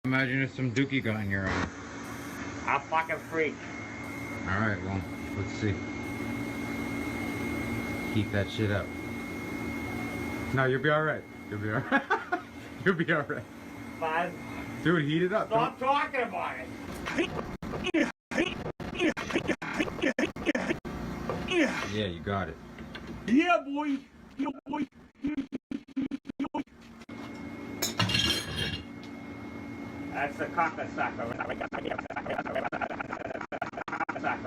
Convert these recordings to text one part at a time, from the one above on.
Imagine if some dookie got in your eye. I'm fucking freak. Alright, well, let's see. Keep that shit up. No, you'll be alright. You'll be alright. You'll be alright. 5. Dude, heat it up. Stop talking about it. Yeah, you got it. Yeah, boy. Yeah, boy. That's the cockasucker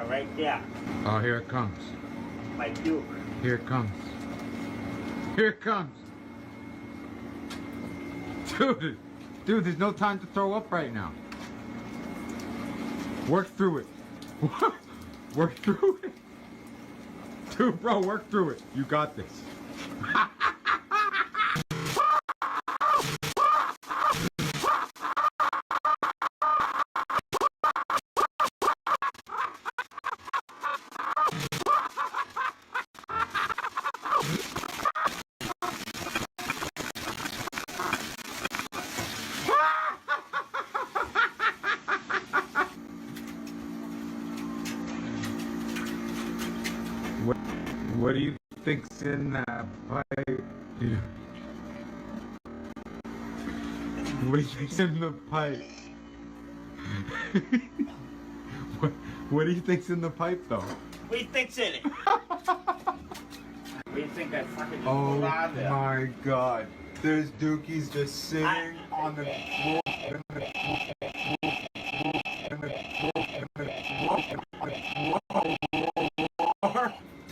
right there. Oh, here it comes. My Duke. Here it comes. Here it comes. Dude, there's no time to throw up right now. Work through it. Work through it. Dude, bro, work through it. You got this. What do you think's in that pipe? What do you think's in the pipe? what do you think's in the pipe though? What do you think's in it? What do you think I fucking just Oh pulled out of there? my god. There's dookies just sitting on the floor.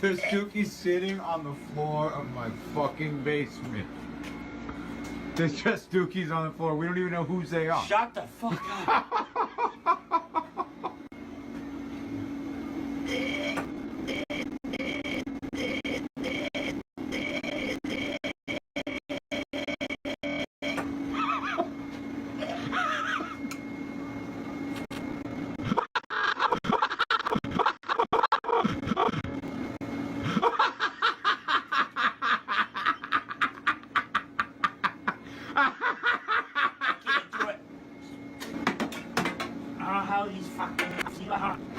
There's dookies sitting on the floor of my fucking basement. There's just dookies on the floor. We don't even know whose they are. Shut the fuck up. How these fucking